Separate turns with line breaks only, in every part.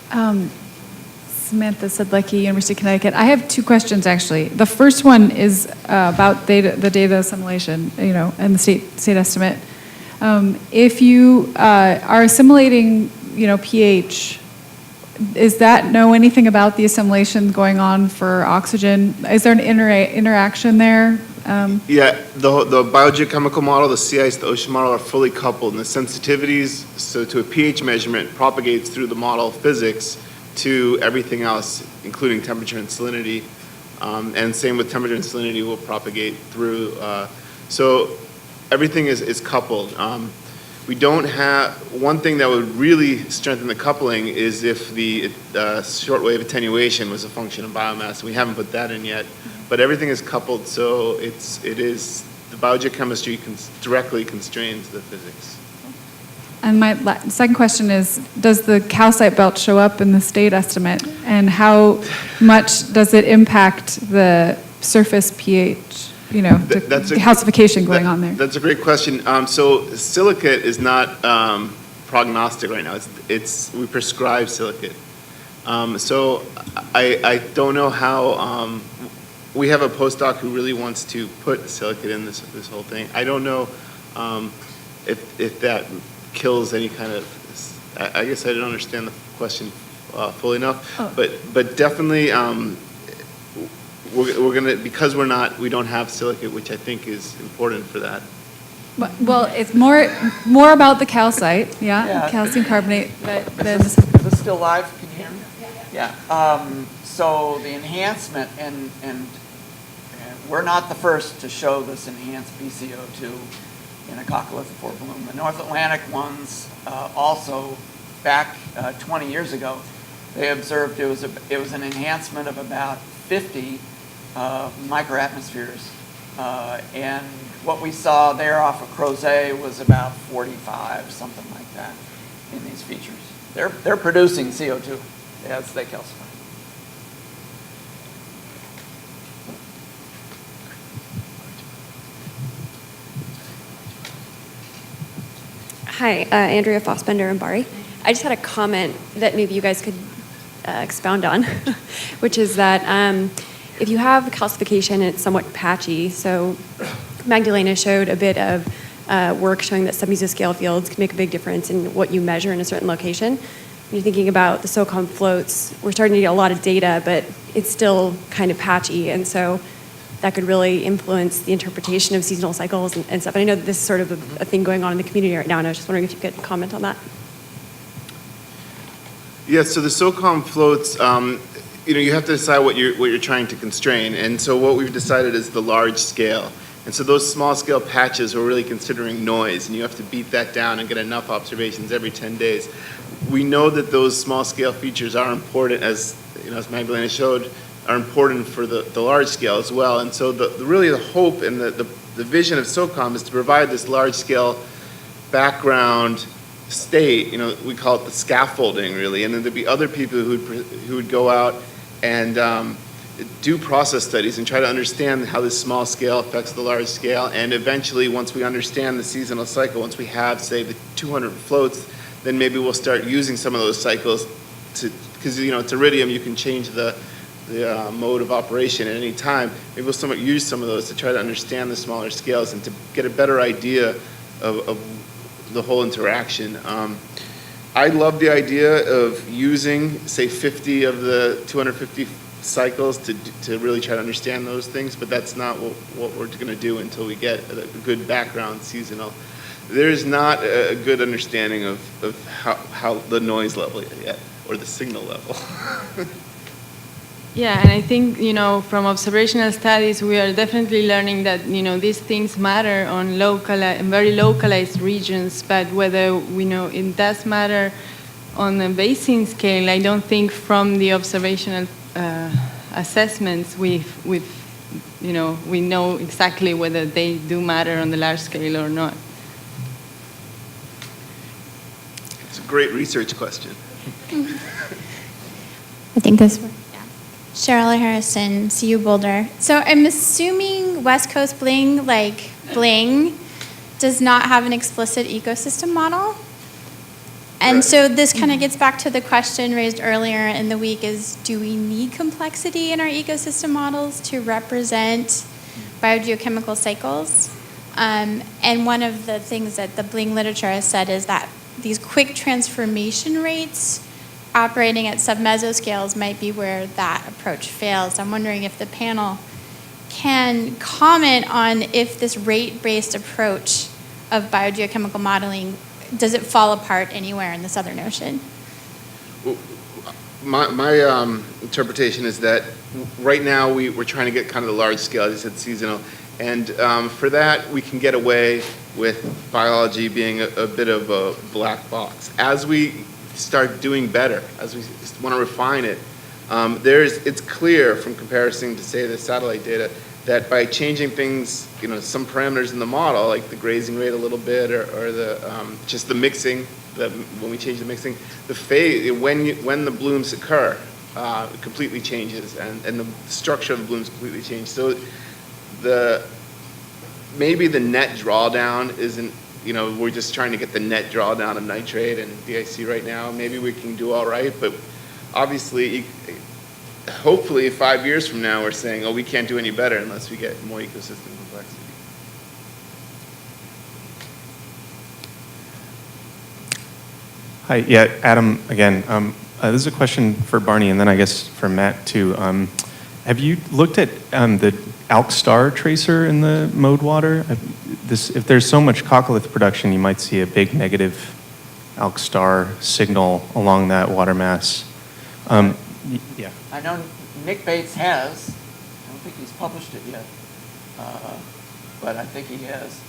Samantha Sedlecki, University of Connecticut. I have two questions, actually. The first one is about the data assimilation, and the state estimate. If you are assimilating, pH, is that know anything about the assimilation going on for oxygen? Is there an interaction there?
Yeah, the biogeochemical model, the sea ice, the ocean model are fully coupled, and the sensitivities, so to a pH measurement, propagates through the model physics to everything else, including temperature and salinity. And same with temperature and salinity will propagate through. So everything is coupled. We don't have, one thing that would really strengthen the coupling is if the shortwave attenuation was a function of biomass. We haven't put that in yet, but everything is coupled, so it is the biogeochemistry directly constrains the physics.
And my second question is, does the calcite belt show up in the state estimate, and how much does it impact the surface pH, the calcification going on there?
That's a great question. So silicate is not prognostic right now. We prescribe silicate. So I don't know how, we have a postdoc who really wants to put silicate in this whole thing. I don't know if that kills any kind of, I guess I didn't understand the question fully enough, but definitely we're gonna, because we don't have silicate, which I think is important for that.
Well, it's more about the calcite, calcium carbonate.
Is this still live? Can you hear me? Yeah. So the enhancement, and we're not the first to show this enhanced BCO2 in a coccolithophore bloom. The North Atlantic ones also, back 20 years ago, they observed it was an enhancement of about 50 microatmospheres. And what we saw there off of Crozet was about 45, something like that, in these features. They're producing CO2 as they calcify.
Hi, Andrea Fossbender and Bari. I just had a comment that maybe you guys could expound on, which is that if you have calcification and it's somewhat patchy, so Magdalena showed a bit of work showing that sub-mesoscale fields can make a big difference in what you measure in a certain location. When you're thinking about the SOCOM floats, we're starting to get a lot of data, but it's still kind of patchy, and so that could really influence the interpretation of seasonal cycles and stuff. And I know that this is sort of a thing going on in the community right now, and I was just wondering if you could comment on that.
Yeah, so the SOCOM floats, you have to decide what you're trying to constrain, and so what we've decided is the large scale. And so those small scale patches we're really considering noise, and you have to beat that down and get enough observations every 10 days. We know that those small scale features are important, as Magdalena showed, are important for the large scale as well. And so really the hope and the vision of SOCOM is to provide this large scale background state, we call it the scaffolding really, and then there'd be other people who would go out and do process studies and try to understand how this small scale affects the large scale, and eventually once we understand the seasonal cycle, once we have, say, the 200 floats, then maybe we'll start using some of those cycles because it's iridium, you can change the mode of operation at any time. Maybe we'll somewhat use some of those to try to understand the smaller scales and to get a better idea of the whole interaction. I love the idea of using, say, 50 of the 250 cycles to really try to understand those things, but that's not what we're going to do until we get a good background seasonal. There is not a good understanding of how the noise level yet, or the signal level.
Yeah, and I think, from observational studies, we are definitely learning that, these things matter on very localized regions, but whether we know it does matter on a basin scale, I don't think from the observational assessments we know exactly whether they do matter on the large scale or not.
It's a great research question.
I think this one. Cheryl Harrison, CU Boulder. So I'm assuming West Coast Bling, like Bling, does not have an explicit ecosystem model? And
Right.
so this kind of gets back to the question raised earlier in the week is, do we need complexity in our ecosystem models to represent biogeochemical cycles? And one of the things that the Bling literature has said is that these quick transformation rates operating at sub-mesoscales might be where that approach fails. I'm wondering if the panel can comment on if this rate-based approach of biogeochemical modeling, does it fall apart anywhere in the Southern Ocean?
My interpretation is that right now we're trying to get kind of the large scale, as you said, seasonal. And for that, we can get away with biology being a bit of a black box. As we start doing better, as we want to refine it, it's clear from comparison to, say, the satellite data, that by changing things, some parameters in the model, like the grazing rate a little bit, or the just the mixing, when we change the mixing, the phase, when the blooms occur, it completely changes, and the structure of the blooms completely changes. So maybe the net drawdown isn't, we're just trying to get the net drawdown of nitrate and DIC right now. Maybe we can do all right, but obviously, hopefully 5 years from now, we're saying, oh, we can't do any better unless we get more ecosystem complexity.
Hi, yeah, Adam again. This is a question for Barney, and then I guess for Matt too. Have you looked at the ALK star tracer in the mode water? If there's so much coccolith production, you might see a big negative ALK star signal along that water mass. Yeah.
I know Nick Bates has. I don't think he's published it yet, but I think he has.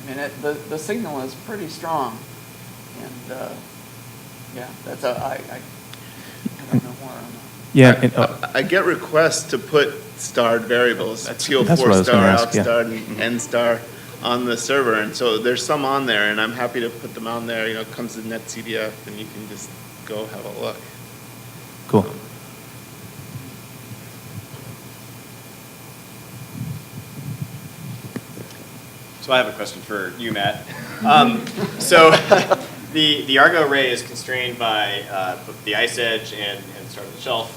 I mean, the signal is pretty strong, and yeah, I don't know more on that.
Yeah,
I get requests to put starred variables,
that's
PO4
what I was
star,
gonna ask,
ALK
yeah.
star, and N star on the server, and so there's some on there, and I'm happy to put them on there. It comes with NetCDF, and you can just go have a look.
Cool.
So I have a question for you, Matt. So the Argo array is constrained by both the ice edge and the start of the shelf.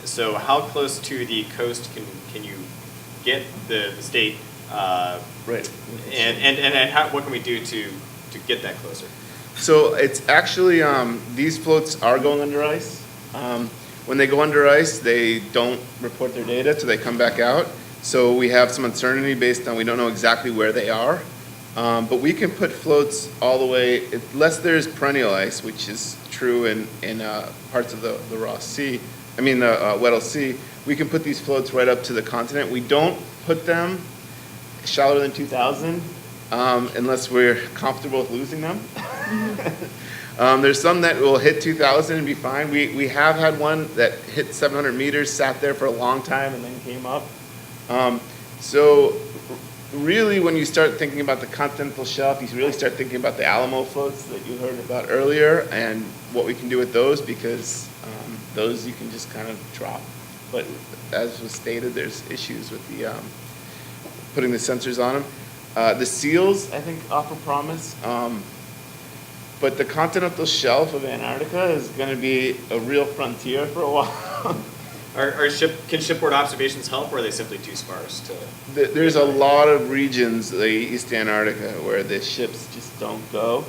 So how close to the coast can you get the state?
Right.
And what can we do to get that closer?
So it's actually, these floats are going under ice. When they go under ice, they don't report their data till they come back out. So we have some uncertainty based on we don't know exactly where they are. But we can put floats all the way, unless there's perennial ice, which is true in parts of the Ross Sea, the Weddell Sea, we can put these floats right up to the continent. We don't put them shallower than 2,000 unless we're comfortable with losing them. There's some that will hit 2,000 and be fine. We have had one that hit 700 meters, sat there for a long time, and then came up. So really, when you start thinking about the continental shelf, you really start thinking about the Alamo floats that you heard about earlier and what we can do with those, because those you can just kind of drop. But as was stated, there's issues with the putting the sensors on them. The seals, I think, offer promise. But the continental shelf of Antarctica is going to be a real frontier for a while.
Can shipboard observations help, or are they simply too sparse to?
There's a lot of regions, like East Antarctica, where the ships just don't go.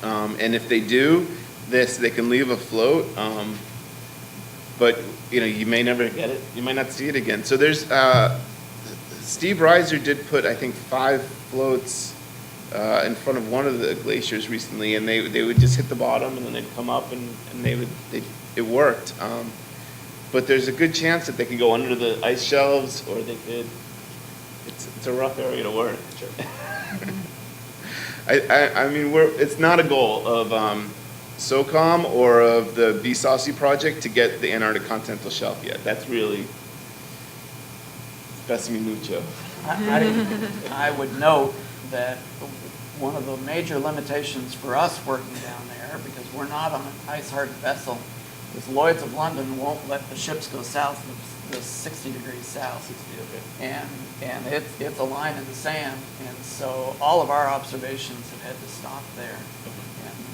And if they do, they can leave a float, but you may never get it. You might not see it again. So there's Steve Reiser did put, I think, 5 floats in front of one of the glaciers recently, and they would just hit the bottom, and then they'd come up, and it worked. But there's a good chance that they could go under the ice shelves, or they could. It's a rough area to work. Sure. It's not a goal of SOCOM or of the BSASI project to get the Antarctic continental shelf yet. That's really pessimi mucho.
I would note that one of the major limitations for us working down there, because we're not on an ice-hardened vessel, is Lloyd's of London won't let the ships go south of the 60 degrees south. 60, okay. And it's a line in the sand, and so all of our observations have had to stop there. And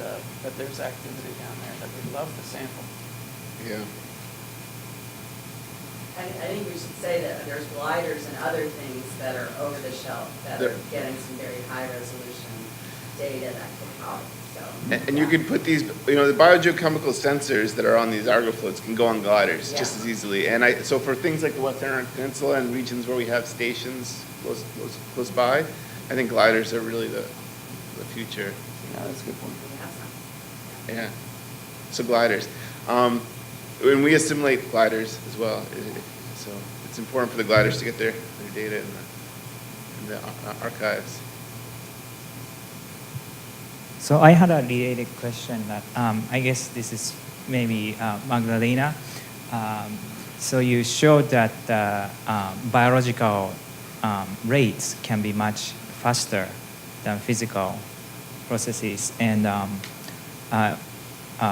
that there's activity down there, that we'd love to sample.
Yeah.
I think we should say that there's gliders and other things that are over the shelf that are getting some very high resolution data that can help, so.
And you can put these, the biogeochemical sensors that are on these Argo floats can go on gliders just
Yeah.
as easily. And so for things like the Western Peninsula and regions where we have stations close by, I think gliders are really the future.
Yeah, that's a good point.
We have some.
Yeah. So gliders. And we assimilate gliders as well. So it's important for the gliders to get their data in the archives.
So I had a related question that I guess this is maybe Magdalena. So you showed that biological rates can be much faster than physical processes, and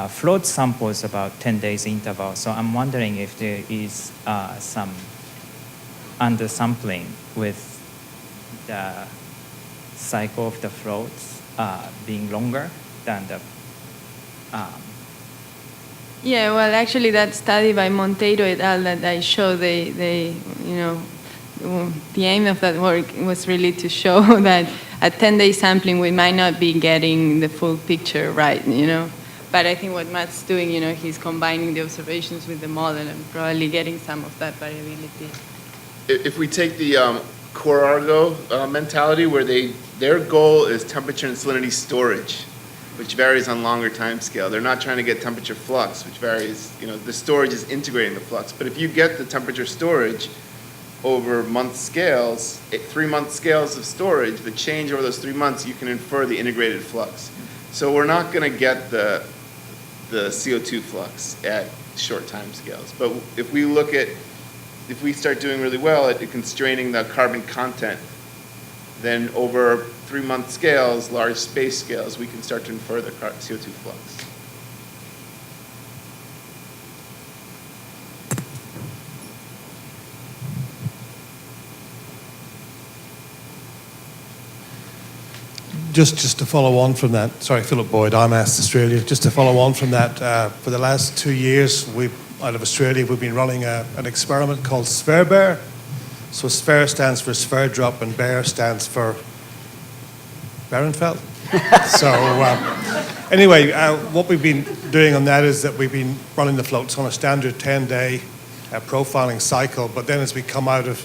float samples about 10 days interval. So I'm wondering if there is some undersampling with the cycle of the floats being longer than the
Yeah, well, actually, that study by Monteiro et al. That I showed, the aim of that work was really to show that at 10-day sampling, we might not be getting the full picture right, But I think what Matt's doing, he's combining the observations with the model and probably getting some of that variability.
If we take the core Argo mentality, where their goal is temperature and salinity storage, which varies on longer time scale. They're not trying to get temperature flux, which varies, the storage is integrating the flux. But if you get the temperature storage over month scales, 3-month scales of storage, the change over those 3 months, you can infer the integrated flux. So we're not going to get the CO2 flux at short time scales. But if we start doing really well at constraining the carbon content, then over 3-month scales, large space scales, we can start to infer the CO2 flux.
Just to follow on from that, sorry, Philip Boyd, I'm Asked Australia. Just to follow on from that, for the last 2 years, out of Australia, we've been running an experiment called Sphere Bear. So Sphere stands for sphere drop, and Bear stands for Behrenfeld. So anyway, what we've been doing on that is that we've been running the floats on a standard 10-day profiling cycle. But then as we come out of,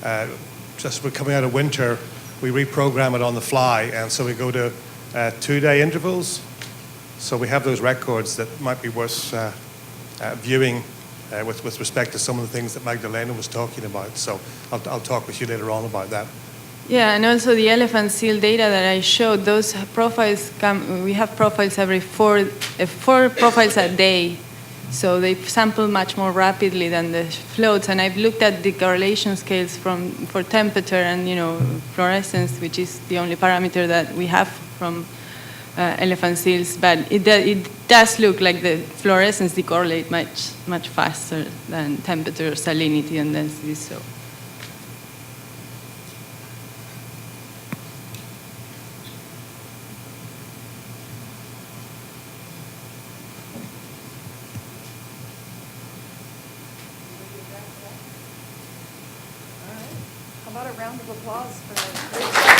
we're coming out of winter, we reprogram it on the fly, and so we go to 2-day intervals. So we have those records that might be worth viewing with respect to some of the things that Magdalena was talking about. So I'll talk with you later on about that.
Yeah, and also the elephant seal data that I showed, those profiles we have profiles every four profiles a day. So they sample much more rapidly than the floats. And I've looked at the correlation scales for temperature and, fluorescence, which is the only parameter that we have from elephant seals. But it does look like the fluorescence decorrelate much faster than temperature, salinity, and density. So.
How about a round of applause for